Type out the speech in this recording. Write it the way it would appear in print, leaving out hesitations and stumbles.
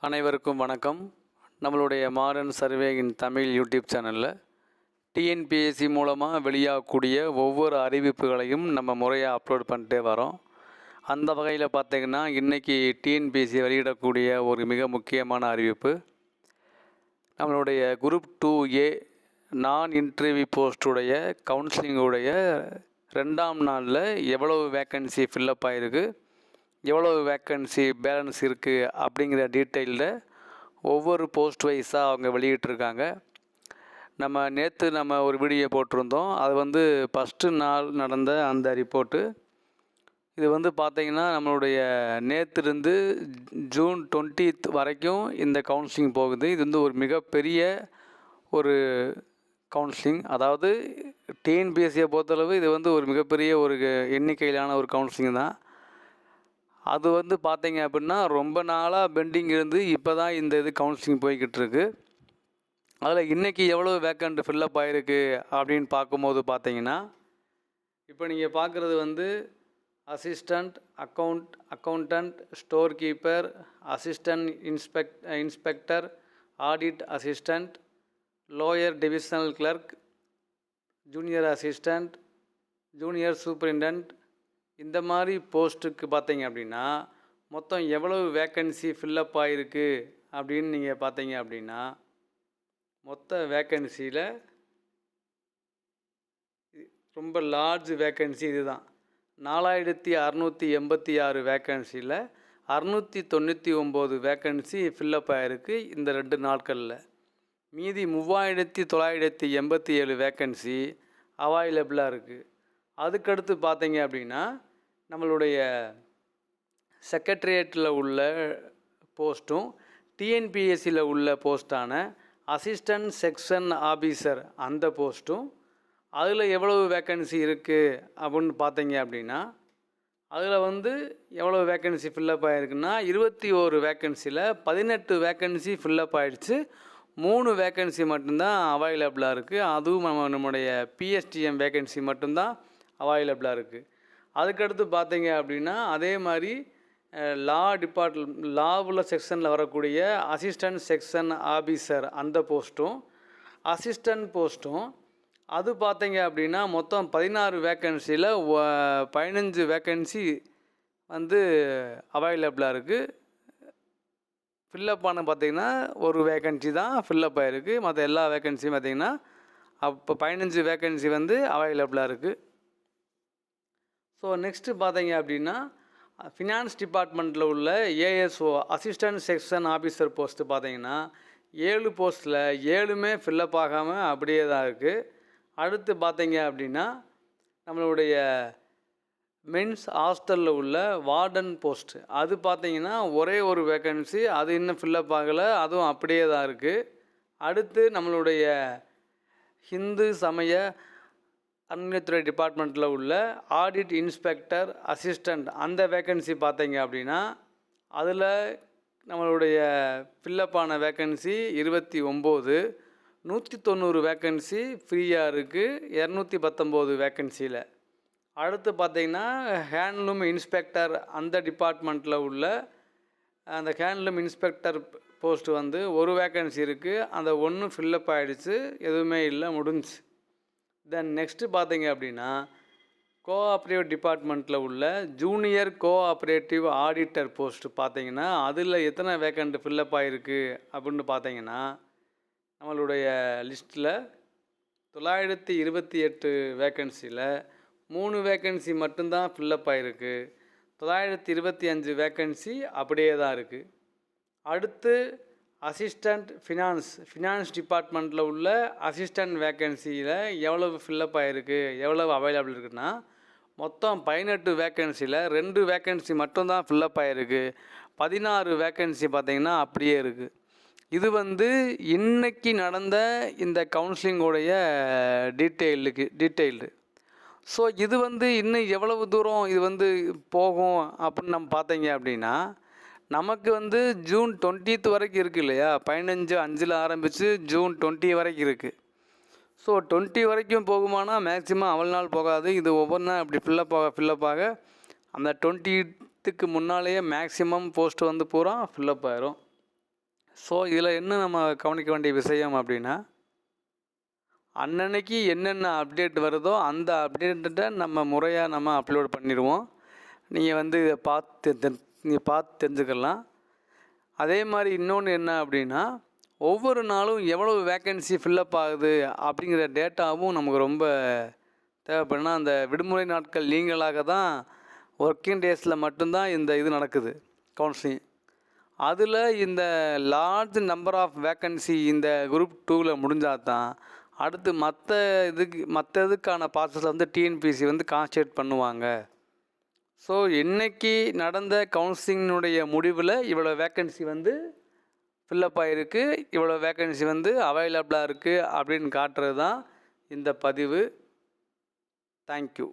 அனைவருக்கும் வணக்கம். நம்மளுடைய மாடர்ன் சர்வே இன் தமிழ் யூடியூப் சேனலில் டிஎன்பிஎஸ்சி மூலமாக வெளியாகக்கூடிய ஒவ்வொரு அறிவிப்புகளையும் நம்ம முறையாக அப்லோட் பண்ணிட்டே வரோம். அந்த வகையில் பார்த்திங்கன்னா இன்றைக்கி டிஎன்பிஎஸ்சி வெளியிடக்கூடிய ஒரு மிக முக்கியமான அறிவிப்பு, நம்மளுடைய குரூப் 2A நான் இன்டர்வியூ போஸ்ட்டுடைய கவுன்சிலிங்குடைய 2ஆம் நாளில் எவ்வளவு வேக்கன்சி ஃபில்லப் ஆகிருக்கு, எவ்வளவு வேக்கன்சி பேலன்ஸ் இருக்குது அப்படிங்கிற டீட்டெயிலில் ஒவ்வொரு போஸ்ட் வைஸாக அவங்க வெளியிட்டிருக்காங்க. நம்ம ஒரு வீடியோ போட்டிருந்தோம். அது ஃபஸ்ட்டு நாள் நடந்த அந்த ரிப்போர்ட்டு. இது பார்த்திங்கன்னா நம்மளுடைய நேற்றுலேருந்து ஜூன் 20 வரைக்கும் இந்த கவுன்சிலிங் போகுது. இது ஒரு மிகப்பெரிய ஒரு கவுன்சிலிங். அதாவது டிஎன்பிஎஸ்சியை பொறுத்தளவு இது ஒரு மிகப்பெரிய ஒரு எண்ணிக்கையிலான ஒரு கவுன்சிலிங் தான். அது பார்த்தீங்க அப்படின்னா ரொம்ப நாளாக பெண்டிங் இருந்து இப்போ தான் இந்த கவுன்சிலிங் போய்கிட்டு இருக்கு. அதில் இன்றைக்கி எவ்வளோ வேக்கண்ட் ஃபில்லப் ஆகிருக்கு அப்படின்னு பார்க்கும்போது பார்த்தீங்கன்னா, இப்போ நீங்கள் பார்க்குறது assistant accountant, store keeper, assistant inspector, audit assistant, lower divisional clerk, junior assistant, junior superintendent, இந்த மாதிரி போஸ்ட்டுக்கு பார்த்தீங்க அப்படின்னா மொத்தம் எவ்வளவு வேக்கன்சி ஃபில்லப் ஆகிருக்கு அப்படின்னு நீங்கள் பார்த்தீங்க அப்படின்னா, மொத்த வேக்கன்சியில் ரொம்ப லார்ஜ் வேக்கன்சி இதுதான். 4686 வேக்கன்சியில் 699 வேக்கன்சி ஃபில்லப் ஆகிருக்கு இந்த 2 நாட்களில். மீதி 3987 வேக்கன்சி அவைலபிளாக இருக்குது. அதுக்கடுத்து பார்த்தீங்க அப்படின்னா நம்மளுடைய செக்ரட்டரியேட்டில் உள்ள போஸ்ட்டும் டிஎன்பிஎஸ்சியில் உள்ள போஸ்ட்டான அசிஸ்டண்ட் செக்ஷன் ஆஃபீஸர் அந்த போஸ்ட்டும் அதில் எவ்வளவு வேக்கன்சி இருக்குது அப்படின்னு பார்த்தீங்க அப்படின்னா, அதில் எவ்வளோ வேக்கன்சி ஃபில்லப் ஆகிருக்குன்னா 21 வேக்கன்சியில் 18 வேக்கன்சி ஃபில்லப் ஆகிடுச்சு. 3 வேக்கன்சி மட்டும்தான் அவைலபிளாக இருக்குது. அதுவும் நம்முடைய பிஎஸ்டிஎம் வேக்கன்சி மட்டும்தான் அவைலபிளாக இருக்குது. அதுக்கடுத்து பார்த்தீங்க அப்படின்னா அதே மாதிரி லாவில் செக்ஷனில் வரக்கூடிய அசிஸ்டண்ட் செக்ஷன் ஆஃபீஸர் அந்த போஸ்ட்டும் அசிஸ்டண்ட் போஸ்ட்டும் அது பார்த்தீங்க அப்படின்னா மொத்தம் 16 வேக்கன்சியில் 15 வேக்கன்சி அவைலபிளாக இருக்குது. ஃபில்லப் ஆன பார்த்திங்கன்னா ஒரு வேக்கன்சி தான் ஃபில்லப் ஆகிருக்கு. மற்ற எல்லா வேக்கன்சியும் பார்த்திங்கன்னா அப்போ 15 வேக்கன்சி அவைலபிளாக இருக்குது. ஸோ நெக்ஸ்ட்டு பார்த்தீங்க அப்படின்னா ஃபினான்ஸ் டிபார்ட்மெண்ட்டில் உள்ள ASO assistant section officer post பார்த்தீங்கன்னா 7 போஸ்ட்டில் 7மே ஃபில்லப் ஆகாமல் அப்படியே தான் இருக்குது. அடுத்து பார்த்தீங்க அப்படின்னா நம்மளுடைய மென்ஸ் ஹாஸ்டலில் உள்ள வார்டன் போஸ்ட்டு அது பார்த்தீங்கன்னா ஒரே ஒரு வேக்கன்சி, அது இன்னும் ஃபில்லப் ஆகலை, அதுவும் அப்படியே தான் இருக்குது. அடுத்து நம்மளுடைய ஹிந்து சமய அறநிலையத்துறை டிபார்ட்மெண்ட்டில் உள்ள ஆடிட் இன்ஸ்பெக்டர் அசிஸ்டண்ட் அந்த வேக்கன்சி பார்த்தீங்க அப்படின்னா அதில் நம்மளுடைய ஃபில்லப்பான வேக்கன்சி 29, 190 வேக்கன்சி ஃப்ரீயாக இருக்குது 219 வேக்கன்சியில். அடுத்து பார்த்திங்கன்னா ஹேண்ட்லூம் இன்ஸ்பெக்டர் அந்த டிபார்ட்மெண்ட்டில் உள்ள அந்த ஹேண்ட்லூம் இன்ஸ்பெக்டர் போஸ்ட்டு ஒரு வேக்கன்சி இருக்குது. அந்த ஒன்று ஃபில்லப் ஆகிடுச்சு, எதுவுமே இல்லை, முடிஞ்சு. தென் நெக்ஸ்ட்டு பார்த்தீங்க அப்படின்னா கோஆப்ரேட்டிவ் டிபார்ட்மெண்ட்டில் உள்ள ஜூனியர் கோஆப்ரேட்டிவ் ஆடிட்டர் போஸ்ட்டு பார்த்தீங்கன்னா அதில் எத்தனை வேக்கண்ட் ஃபில்லப் ஆகிருக்கு அப்படின்னு பார்த்தீங்கன்னா நம்மளுடைய லிஸ்ட்டில் 928 வேக்கன்சியில் 3 வேக்கன்சி மட்டும்தான் ஃபில்லப் ஆகிருக்கு. 925 வேக்கன்சி அப்படியே தான் இருக்குது. அடுத்து அசிஸ்டண்ட் ஃபினான்ஸ் டிபார்ட்மெண்ட்டில் உள்ள அசிஸ்டண்ட் வேக்கன்சியில் எவ்வளவு ஃபில்லப் ஆகிருக்கு, எவ்வளவு அவைலபிள் இருக்குன்னா மொத்தம் 18 வேக்கன்சியில் 2 வேக்கன்சி மட்டும்தான் ஃபில்லப் ஆகிருக்கு. 16 வேக்கன்சி பார்த்திங்கன்னா அப்படியே இருக்குது. இது இன்னைக்கு நடந்த இந்த கவுன்சிலிங்கோடைய டீட்டெயில்டு. ஸோ இது இன்னும் எவ்வளவு தூரம் இது போகும் அப்படின்னு நம்ம பார்த்தீங்க அப்படின்னா நமக்கு ஜூன் 20 வரைக்கும் இருக்குது இல்லையா, 15/5 ஆரம்பித்து ஜூன் 20 வரைக்கும் இருக்குது. ஸோ 20 வரைக்கும் போகுமானா மேக்ஸிமம் அவ்வளோ நாள் போகாது. இது ஒவ்வொன்றா அப்படி ஃபில்லப் ஆக அந்த 20க்கு முன்னாலேயே மேக்ஸிமம் போஸ்ட்டு பூரா ஃபில்லப் ஆயிரும். ஸோ இதில் என்ன நம்ம கவனிக்க வேண்டிய விஷயம் அப்படின்னா, அன்னன்னைக்கு என்னென்ன அப்டேட் வருதோ அந்த அப்டேட்டை நம்ம முறையாக நம்ம அப்லோட் பண்ணிடுவோம். நீங்கள் வந்து இதை பார்த்து தெரிஞ்சுக்கலாம். அதே மாதிரி இன்னொன்று என்ன அப்படின்னா, ஒவ்வொரு நாளும் எவ்வளவு வேக்கன்சி ஃபில்லப் ஆகுது அப்படிங்கிற டேட்டாவும் நமக்கு ரொம்ப தேவைப்படுனா, அந்த விடுமுறை நாட்கள் நீங்களாக தான் ஒர்க்கிங் டேஸில் மட்டும்தான் இந்த இது நடக்குது, கவுன்சிலிங். அதில் இந்த லார்ஜ் நம்பர் ஆஃப் வேக்கன்சி இந்த குரூப் 2வில் முடிஞ்சால் தான் அடுத்து மற்ற இதுக்கான ப்ராசஸில் வந்து டிஎன்பிஎஸ்சி வந்து கான்சன்ட்ரேட் பண்ணுவாங்க. ஸோ இன்றைக்கி நடந்த கவுன்சிலிங்கினுடைய முடிவில் இவ்வளோ வேக்கன்சி வந்து ஃபில்லப் ஆகிருக்கு, இவ்வளோ வேக்கன்சி வந்து அவைலபிளாக இருக்குது அப்படின்னு காட்டுறது தான் இந்த பதிவு. தேங்க்யூ.